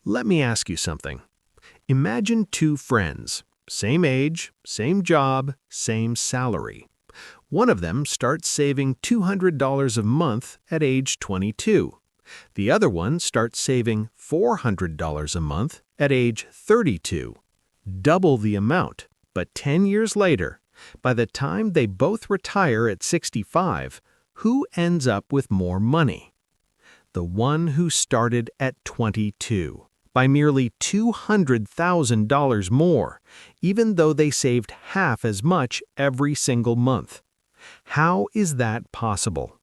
Let me ask you something. Imagine two friends, same age, same job, same salary. One of them starts saving $200 a month at age 22. The other one starts saving $400 a month at age 32. Double the amount, but 10 years later, by the time they both retire at 65, who ends up with more money? The one who started at 22, by merely $200,000 more, even though they saved half as much every single month. How is that possible?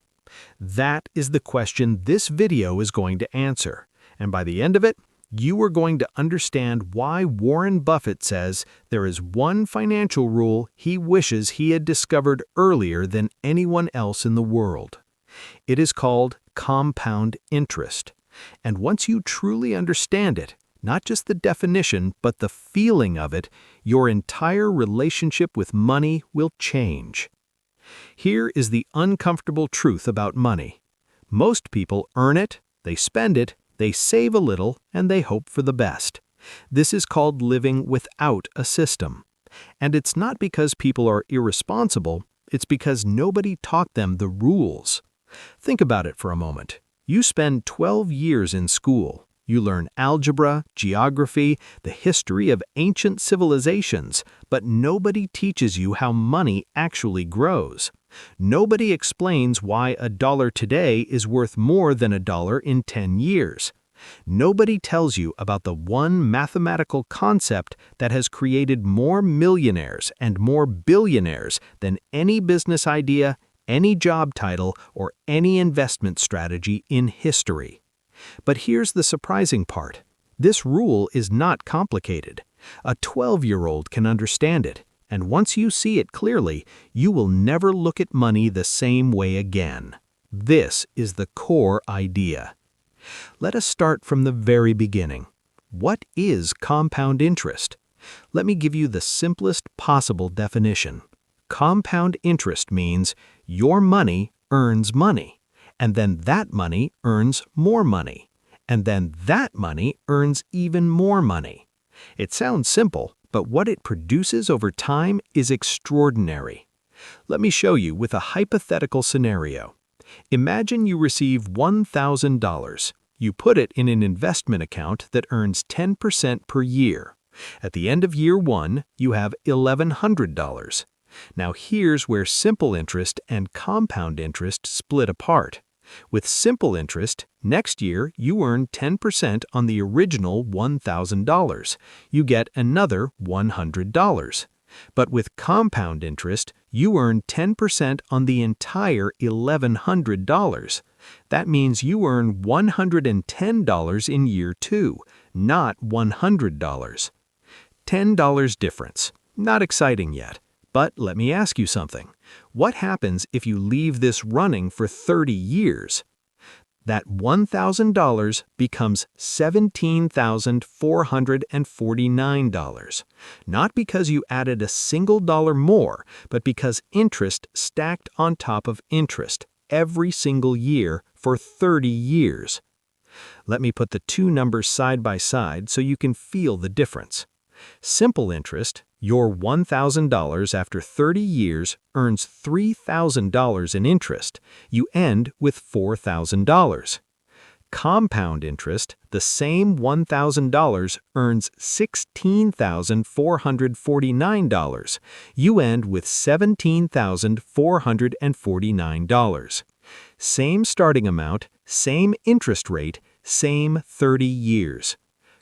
That is the question this video is going to answer, and by the end of it, you are going to understand why Warren Buffett says there is one financial rule he wishes he had discovered earlier than anyone else in the world. It is called compound interest, and once you truly understand it, not just the definition but the feeling of it, your entire relationship with money will change. Here is the uncomfortable truth about money. Most people earn it, they spend it, they save a little, and they hope for the best. This is called living without a system. And it's not because people are irresponsible, it's because nobody taught them the rules. Think about it for a moment. You spend 12 years in school. You learn algebra, geography, the history of ancient civilizations, but nobody teaches you how money actually grows. Nobody explains why $1 today is worth more than $1 in 10 years. Nobody tells you about the one mathematical concept that has created more millionaires and more billionaires than any business idea, any job title, or any investment strategy in history. But here's the surprising part. This rule is not complicated. A 12-year-old can understand it, and once you see it clearly, you will never look at money the same way again. This is the core idea. Let us start from the very beginning. What is compound interest? Let me give you the simplest possible definition. Compound interest means your money earns money, and then that money earns more money, and then that money earns even more money. It sounds simple, but what it produces over time is extraordinary. Let me show you with a hypothetical scenario. Imagine you receive $1,000. You put it in an investment account that earns 10% per year. At the end of year one, you have $1,100. Now here's where simple interest and compound interest split apart. With simple interest, next year you earn 10% on the original $1,000. You get another $100. But with compound interest, you earn 10% on the entire $1,100. That means you earn $110 in year two, not $100. $10 difference. Not exciting yet. But let me ask you something. What happens if you leave this running for 30 years? That $1,000 becomes $17,449. Not because you added a single dollar more, but because interest stacked on top of interest every single year for 30 years. Let me put the two numbers side by side so you can feel the difference. Simple interest, your $1,000 after 30 years earns $3,000 in interest. You end with $4,000. Compound interest, the same $1,000 earns $16,449. You end with $17,449. Same starting amount, same interest rate, same 30 years.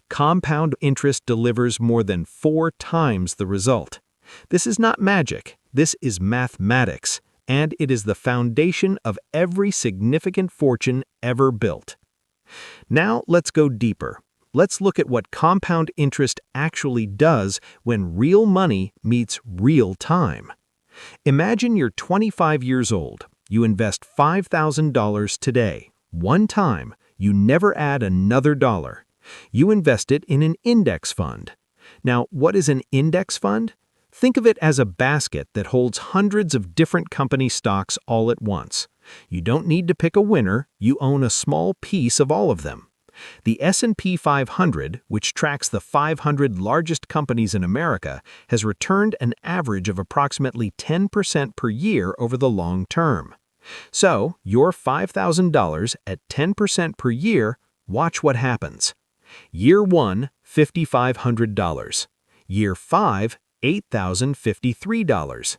Compound interest delivers more than 4 times the result. This is not magic, this is mathematics, and it is the foundation of every significant fortune ever built. Now let's go deeper. Let's look at what compound interest actually does when real money meets real time. Imagine you're 25 years old. You invest $5,000 today. One time, you never add another dollar. You invest it in an index fund. Now, what is an index fund? Think of it as a basket that holds hundreds of different company stocks all at once. You don't need to pick a winner, you own a small piece of all of them. The S&P 500, which tracks the 500 largest companies in America, has returned an average of approximately 10% per year over the long term. So, your $5,000 at 10% per year, watch what happens. Year 1, $5,500. Year 5, $8,053.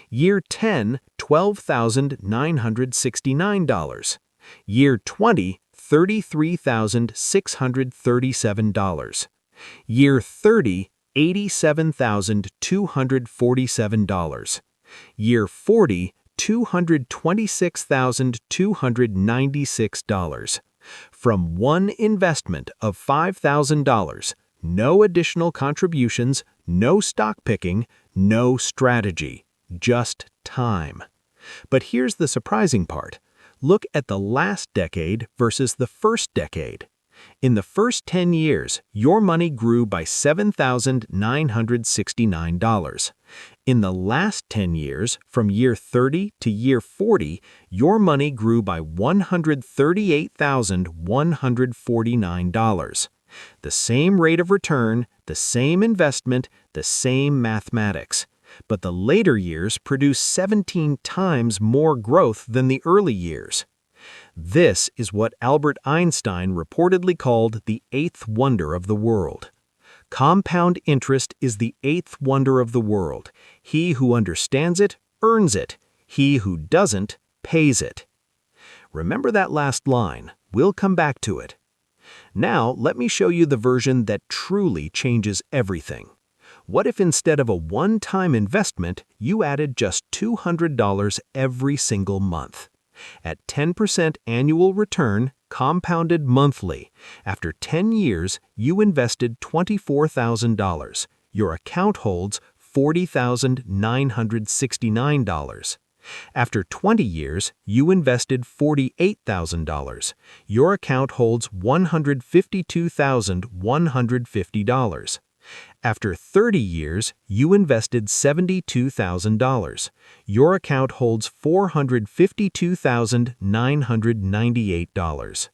Year 10, $12,969. Year 20, $33,637. Year 30, $87,247. Year 40, $226,296. From one investment of $5,000, no additional contributions, no stock picking, no strategy, just time. But here's the surprising part. Look at the last decade versus the first decade. In the first 10 years, your money grew by $7,969. In the last 10 years, from year 30 to year 40, your money grew by $138,149. The same rate of return, the same investment, the same mathematics. But the later years produce 17 times more growth than the early years. This is what Albert Einstein reportedly called the eighth wonder of the world. Compound interest is the eighth wonder of the world. He who understands it, earns it. He who doesn't, pays it. Remember that last line. We'll come back to it. Now, let me show you the version that truly changes everything. What if instead of a one-time investment, you added just $200 every single month? At 10% annual return, compounded monthly, after 10 years, you invested $24,000. Your account holds $40,969. After 20 years, you invested $48,000. Your account holds $152,150. After 30 years, you invested $72,000. Your account holds $452,998.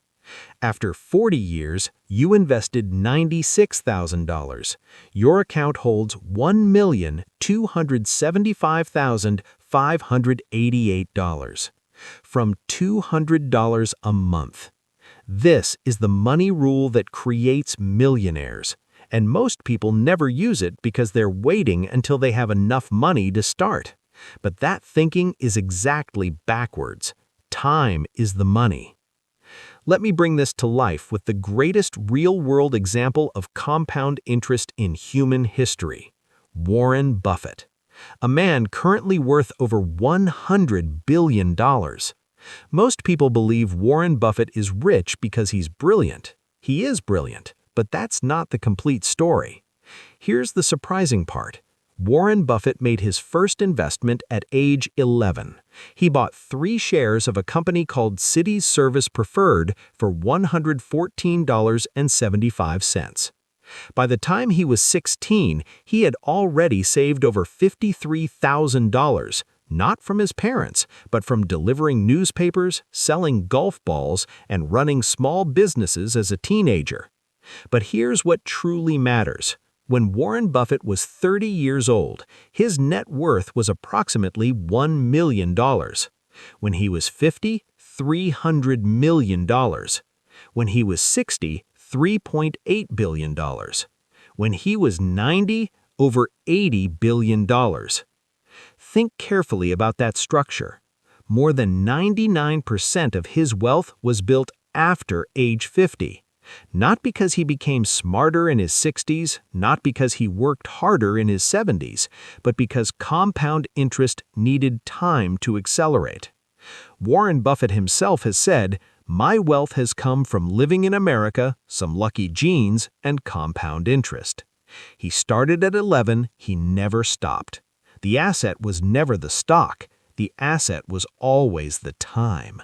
After 40 years, you invested $96,000. Your account holds $1,275,588. From $200 a month. This is the money rule that creates millionaires. And most people never use it because they're waiting until they have enough money to start. But that thinking is exactly backwards. Time is the money. Let me bring this to life with the greatest real-world example of compound interest in human history. Warren Buffett. A man currently worth over $100 billion. Most people believe Warren Buffett is rich because he's brilliant. He is brilliant. But that's not the complete story. Here's the surprising part. Warren Buffett made his first investment at age 11. He bought 3 shares of a company called Cities Service Preferred for $114.75. By the time he was 16, he had already saved over $53,000, not from his parents, but from delivering newspapers, selling golf balls, and running small businesses as a teenager. But here's what truly matters. When Warren Buffett was 30 years old, his net worth was approximately $1 million. When he was 50, $300 million. When he was 60, $3.8 billion. When he was 90, over $80 billion. Think carefully about that structure. More than 99% of his wealth was built after age 50. Not because he became smarter in his 60s, not because he worked harder in his 70s, but because compound interest needed time to accelerate. Warren Buffett himself has said, "My wealth has come from living in America, some lucky genes, and compound interest." He started at 11, he never stopped. The asset was never the stock, the asset was always the time.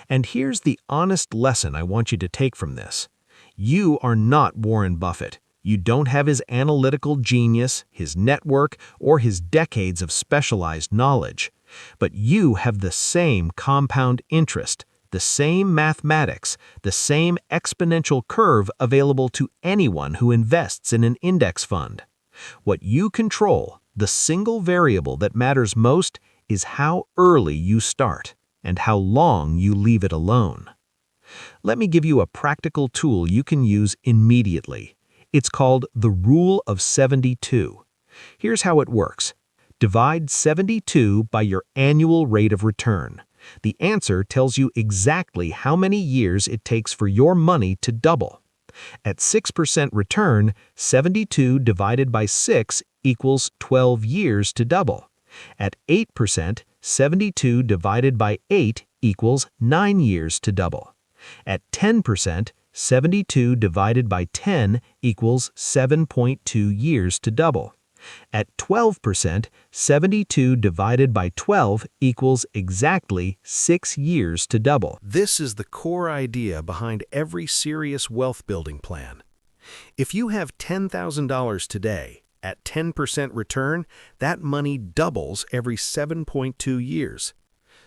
And here's the honest lesson I want you to take from this. You are not Warren Buffett. You don't have his analytical genius, his network, or his decades of specialized knowledge. But you have the same compound interest, The same mathematics, the same exponential curve available to anyone who invests in an index fund. What you control, the single variable that matters most, is how early you start and how long you leave it alone. Let me give you a practical tool you can use immediately. It's called the Rule of 72. Here's how it works. Divide 72 by your annual rate of return. The answer tells you exactly how many years it takes for your money to double. At 6% return, 72 divided by 6 equals 12 years to double. At 8%, 72 divided by 8 equals 9 years to double. At 10%, 72 divided by 10 equals 7.2 years to double. At 12%, 72 divided by 12 equals exactly 6 years to double. This is the core idea behind every serious wealth building plan. If you have $10,000 today, at 10% return, that money doubles every 7.2 years.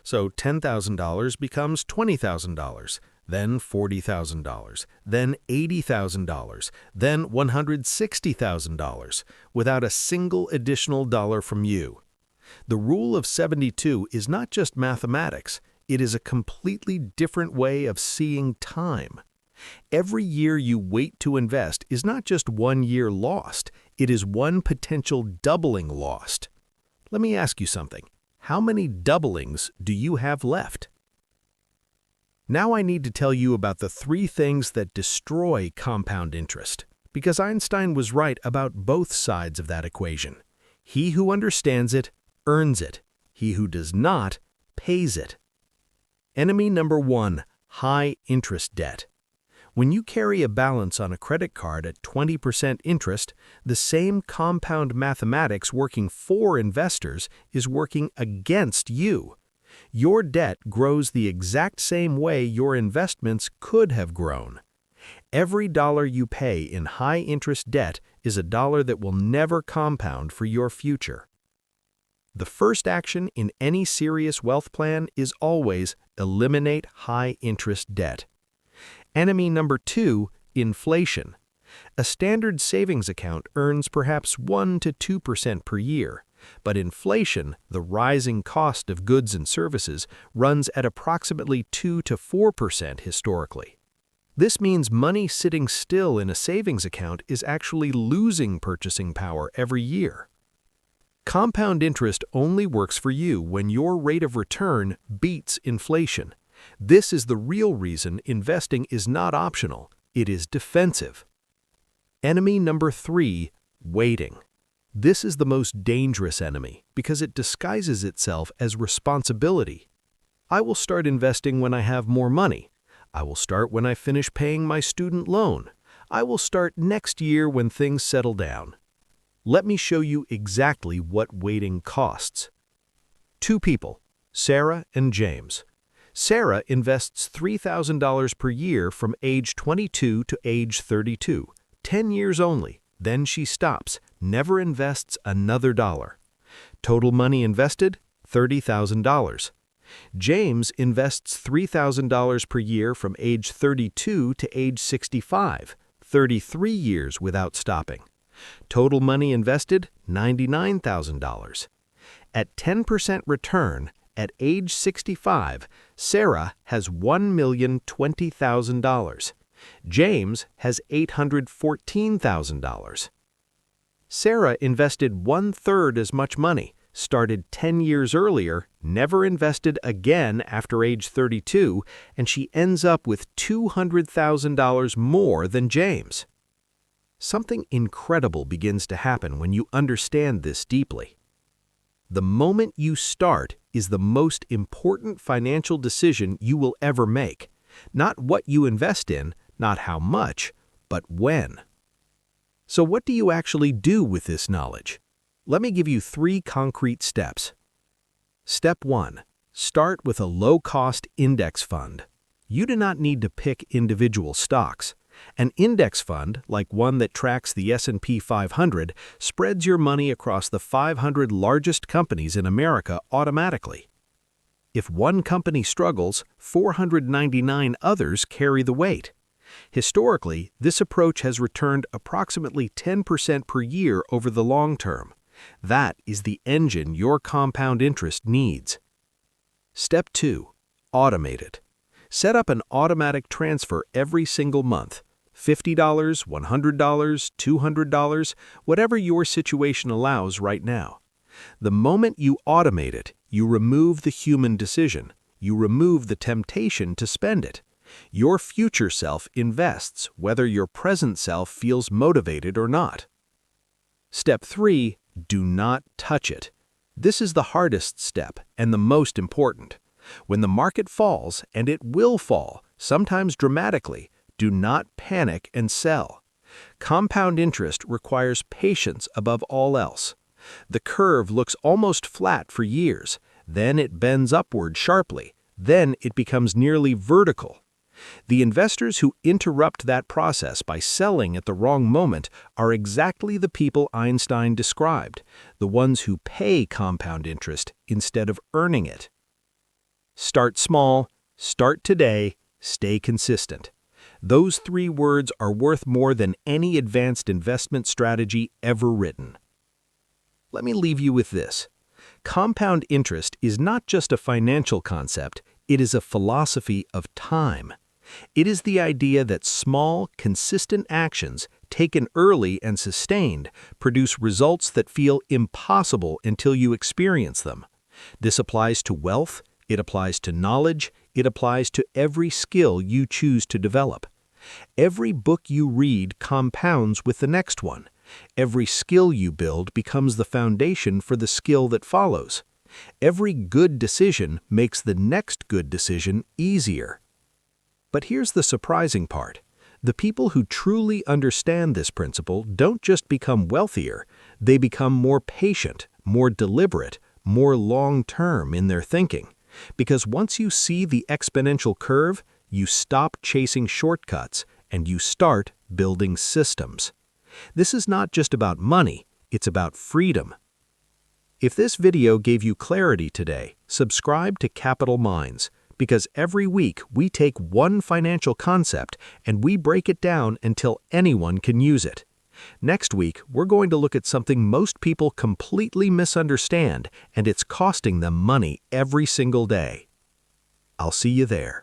So $10,000 becomes $20,000. Then $40,000, then $80,000, then $160,000, without a single additional dollar from you. The Rule of 72 is not just mathematics, it is a completely different way of seeing time. Every year you wait to invest is not just 1 year lost, it is one potential doubling lost. Let me ask you something. How many doublings do you have left? Now I need to tell you about the 3 things that destroy compound interest, because Einstein was right about both sides of that equation. He who understands it, earns it. He who does not, pays it. Enemy number 1, high interest debt. When you carry a balance on a credit card at 20% interest, the same compound mathematics working for investors is working against you. Your debt grows the exact same way your investments could have grown. Every dollar you pay in high-interest debt is a dollar that will never compound for your future. The first action in any serious wealth plan is always eliminate high-interest debt. Enemy number 2, inflation. A standard savings account earns perhaps 1 to 2% per year. But inflation, the rising cost of goods and services, runs at approximately 2 to 4% historically. This means money sitting still in a savings account is actually losing purchasing power every year. Compound interest only works for you when your rate of return beats inflation. This is the real reason investing is not optional, it is defensive. Enemy number 3, waiting. This is the most dangerous enemy because it disguises itself as responsibility. I will start investing when I have more money. I will start when I finish paying my student loan. I will start next year when things settle down. Let me show you exactly what waiting costs. 2 people, Sarah and James. Sarah invests $3,000 per year from age 22 to age 32, 10 years only. Then she stops, never invests another dollar. Total money invested, $30,000. James invests $3,000 per year from age 32 to age 65, 33 years without stopping. Total money invested, $99,000. At 10% return, at age 65, Sarah has $1,020,000. James has $814,000. Sarah invested 1/3 as much money, started 10 years earlier, never invested again after age 32, and she ends up with $200,000 more than James. Something incredible begins to happen when you understand this deeply. The moment you start is the most important financial decision you will ever make. Not what you invest in, not how much, but when. So what do you actually do with this knowledge? Let me give you 3 concrete steps. Step 1. Start with a low-cost index fund. You do not need to pick individual stocks. An index fund, like one that tracks the S&P 500, spreads your money across the 500 largest companies in America automatically. If one company struggles, 499 others carry the weight. Historically, this approach has returned approximately 10% per year over the long term. That is the engine your compound interest needs. Step 2. Automate it. Set up an automatic transfer every single month. $50, $100, $200, whatever your situation allows right now. The moment you automate it, you remove the human decision. You remove the temptation to spend it. Your future self invests whether your present self feels motivated or not. Step 3. Do not touch it. This is the hardest step and the most important. When the market falls, and it will fall, sometimes dramatically, do not panic and sell. Compound interest requires patience above all else. The curve looks almost flat for years, then it bends upward sharply, then it becomes nearly vertical. The investors who interrupt that process by selling at the wrong moment are exactly the people Einstein described, the ones who pay compound interest instead of earning it. Start small, start today, stay consistent. Those 3 words are worth more than any advanced investment strategy ever written. Let me leave you with this. Compound interest is not just a financial concept, it is a philosophy of time. It is the idea that small, consistent actions, taken early and sustained, produce results that feel impossible until you experience them. This applies to wealth, it applies to knowledge, it applies to every skill you choose to develop. Every book you read compounds with the next one. Every skill you build becomes the foundation for the skill that follows. Every good decision makes the next good decision easier. But here's the surprising part. The people who truly understand this principle don't just become wealthier, they become more patient, more deliberate, more long-term in their thinking. Because once you see the exponential curve, you stop chasing shortcuts and you start building systems. This is not just about money, it's about freedom. If this video gave you clarity today, subscribe to Capital Minds, because every week we take one financial concept and we break it down until anyone can use it. Next week, we're going to look at something most people completely misunderstand, and it's costing them money every single day. I'll see you there.